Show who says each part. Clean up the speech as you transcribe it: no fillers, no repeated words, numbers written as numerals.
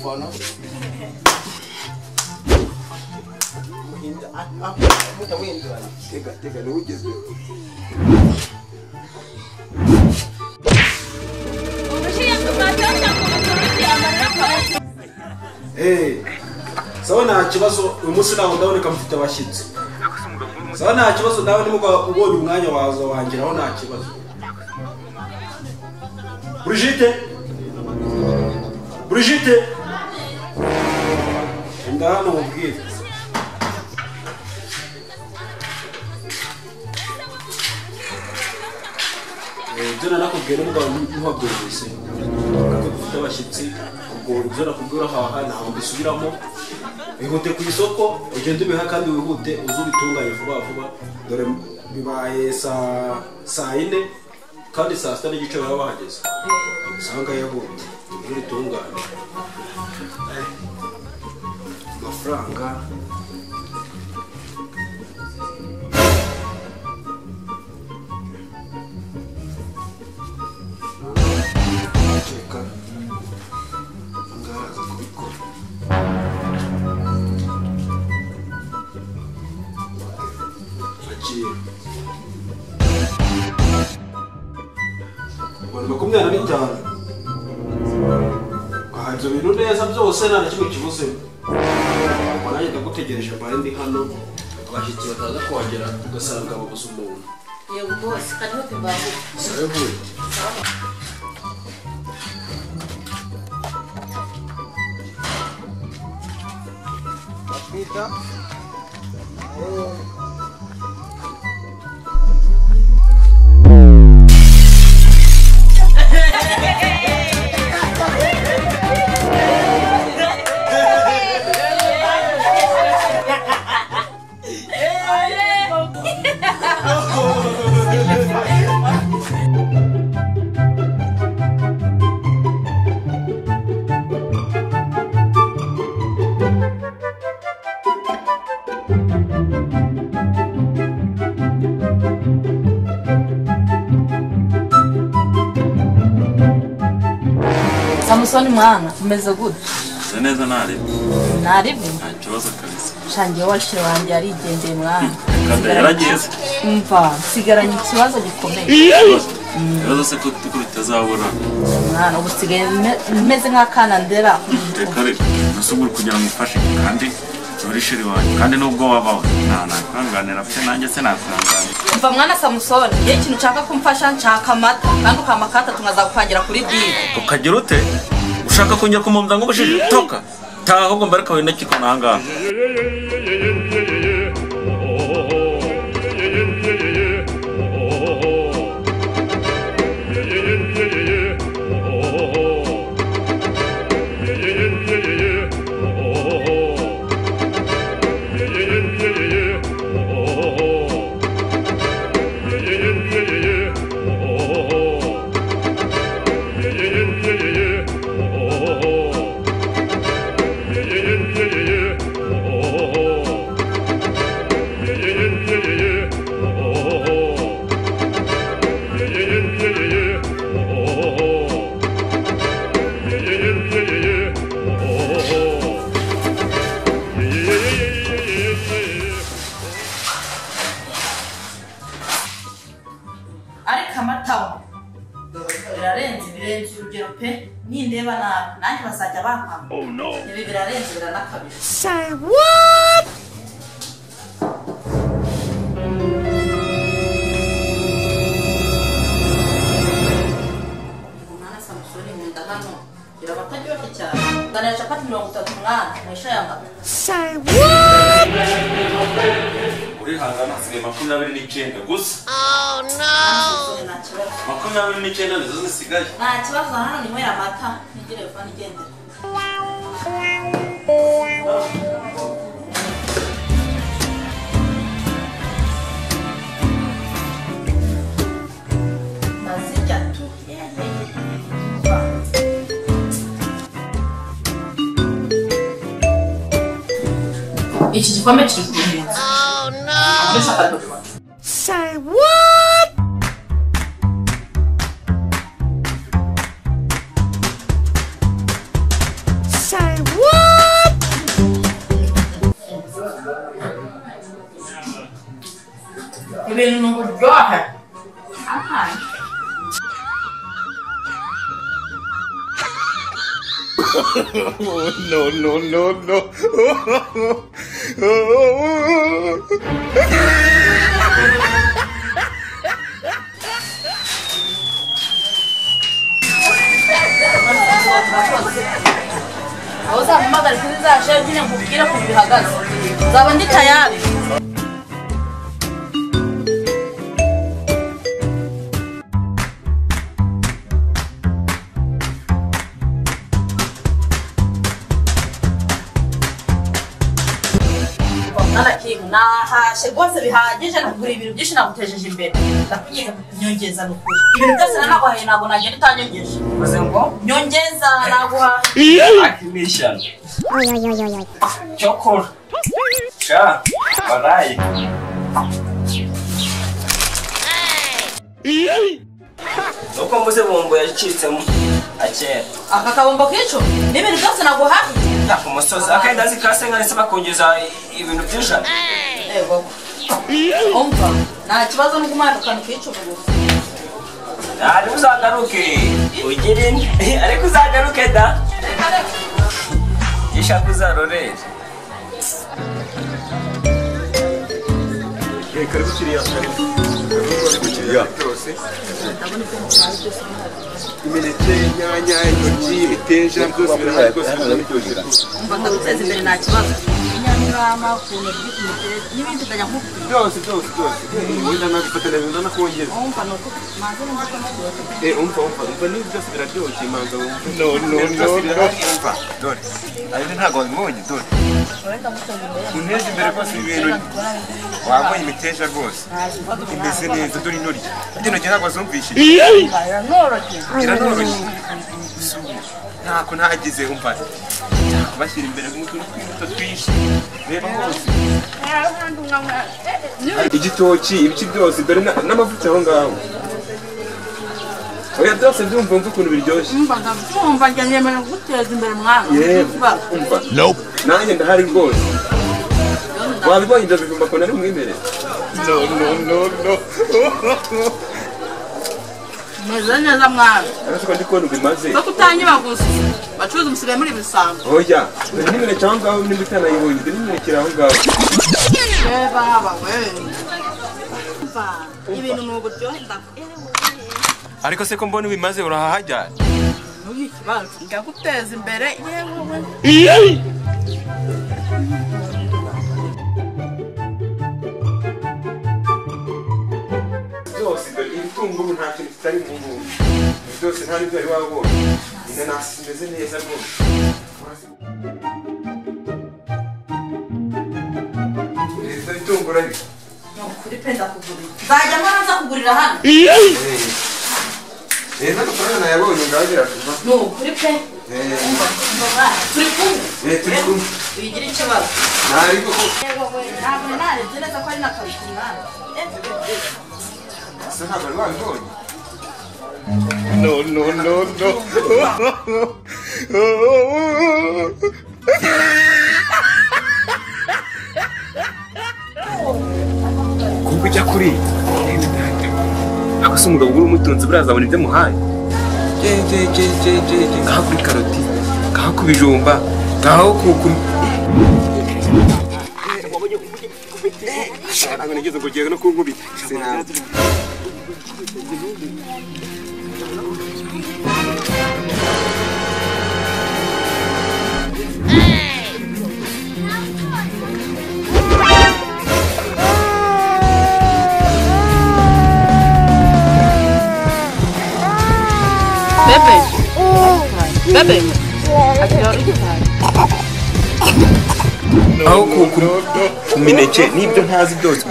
Speaker 1: mfano mutawindura tega ni ugeze sawa nta kibazo uyu munsi ntabwo ndaboneka mfite abashyitsi sawa nta kibazo nawe nimugwa ubonye umwanya waza wangiraho nta kibazo Brigitte enda hano mubwire Jona nakubwira umugabo ntuhabyumvise kuko dufite abashyitsi ubwo ibyo nakubwira haha ntaho mbisubiramo ihute ku isoko ugende ubiha kandi wihute uzubitunganye vuba vuba dore bibaye saa 4 kandi saa 6 n'igice baba bahageze usanga yahute ubitunganye amafaranga makumyabiri n'itanu ibyo bintu neza byose nta na kimwe kibuze ubwo nanjye ndagutegereje mbare ndi hano abashyitsi bataza kuhagera ugasanga babuze umuntu
Speaker 2: yego bose kandi hote mbaho
Speaker 1: sabe vuba Apita
Speaker 2: Samusoni mwana umeze gute
Speaker 3: neza naribi
Speaker 2: nta
Speaker 3: kibazo kabisa
Speaker 2: shangiye washe wanjye arigendeye mwana
Speaker 3: kandi yarageze
Speaker 2: umva sigaranye ikibazo gikomeye
Speaker 3: ibibazo se ko bitazabura
Speaker 2: mwana ubu sigaye meze nk'akana ndera
Speaker 3: reka nasubura kugira ngo ufashe kandi uri shiri wanjye kandi nubwo wabaho nakwanganira pe nanjye se nakwanganira
Speaker 2: umva mwana Samusoni iyo ikintu ushaka kumfasha nshaka amata kandi ukamakata tunazagupangira kuri dini
Speaker 3: ukagira ute ushaka kongera kumumza ngo bushije toka taha ahubwo mbareka wenda kiko nanga
Speaker 2: birenze urugero pe nindeba nabi nanjye bazajya bampamya ibi birarenze biranakabije
Speaker 4: Say what?
Speaker 2: umwana Samusoni nkunda hano birabataryoshye cyane nganira capati 30 mwana mwisha yamata
Speaker 4: Say what?
Speaker 3: urihangana hasigaye 29 gusa
Speaker 4: Oh no!
Speaker 2: nta kibazo
Speaker 3: 29 nizo zisigaye
Speaker 2: nta kibazo hano ni mwera amata nigire fani igendera nazijya tu iki gikombe kiri ku ruhimbi
Speaker 4: Oh no! Say what? Say
Speaker 2: ibintu buryohe.
Speaker 5: No.
Speaker 2: aho uzampamagara kuri za sheri nyine nkubwire ko bihagaze nzaba ndi tayari. nahashe rwose bihagije nakugura ibintu byinshi nagutejeje imbere ndakugeza nyongeza n'ukuri ibintu byose nanaguhaye ntabwo nagenda utanyongeje uvuze ngo nyongeza naguhaye
Speaker 6: akimishana cyokora sha barayi nuko mbuze bombo yacitsemo akera
Speaker 2: aka kabombo k'icumi n'ibintu byose naguhaye
Speaker 6: ku musozi akenda zikase nkanese bakongeza ibintu by'ijana
Speaker 2: ego umva nta kibazo n'ubwo umwana akantu k'icumi gusa
Speaker 6: ari uzagaruke ugire ariko uzagaruke da ishaka uzarorere
Speaker 5: karibu kiriya byose imineke inyanya intoryi imiteja byose birahari rwose birabiryohera
Speaker 2: umva ndaguteza imbere nta kibazo inyanyurama ku ntoryi ku miteja n'ibindi ukajya nkubwira
Speaker 5: byose wenda nabifatanya wenda nakongeza
Speaker 2: umva nuko maze neza ko nabyo
Speaker 5: umva n'ibi byose biraryoshye imanza wumva umva dore ariko ntabwo wabibonye dore uneze imbere rwose ibintu wabonye imiteja rwose imeze neza dore intoryi indi ntoryi ntabwo zumvishije iranoroshye ntako ntagize umva kubashyira imbere nk'utubuto twinshi reba hose igitoki ibiki byose dore n'amavuta aho ngaho oya byose byumva ukuntu biryoshye
Speaker 2: umva njya nyemerewe kuguteza imbere mwana
Speaker 5: umva nanjye ndahari rwose wabibonye ibyo bigomba kubona ari umwimerere no
Speaker 2: meze neza mwana
Speaker 5: ariko ndi kubona ubimaze
Speaker 2: ko kutanyiba gusa bacuruza umusigaye muri bisambo
Speaker 5: oya dore n'imineke aho ngaho nimba utanayibonye dore n'imineke aho ngaho
Speaker 2: reba bawe ibintu ni uburyohe
Speaker 5: ariko se ko mbona ubimaze urahahajyana
Speaker 2: ntuyikibazo ndaguteza imbere yewe
Speaker 5: byose dore ibitunguru nta kintu kitari mu nguni byose nta n'ibyo wari wabonye inanasi zimeze neza rwose ibyo bitunguru ari
Speaker 2: kuri pe ndakugurira nzajya mbona nza kugurira hano
Speaker 5: neza amafaranga nayabonye ngagira kuva
Speaker 2: ni ukuri pe turi kumwe
Speaker 5: turi kumwe
Speaker 2: wigira ikibazo
Speaker 5: ntari koko
Speaker 2: ntabwo narebye neza ko ari n'akazi ku mwana
Speaker 5: asa ntabwo wari wabibonye no kuko ujya kuri ako se umugabo uri umutunzi buriya azabona ibyo amuhaye ngaho kuri karoti ngaho ku bijumba ngaho ku ntabwo nigeze ngo ugiye no kunkubita
Speaker 2: Bebe
Speaker 5: aho ku mineke n'ibyo ntazi byose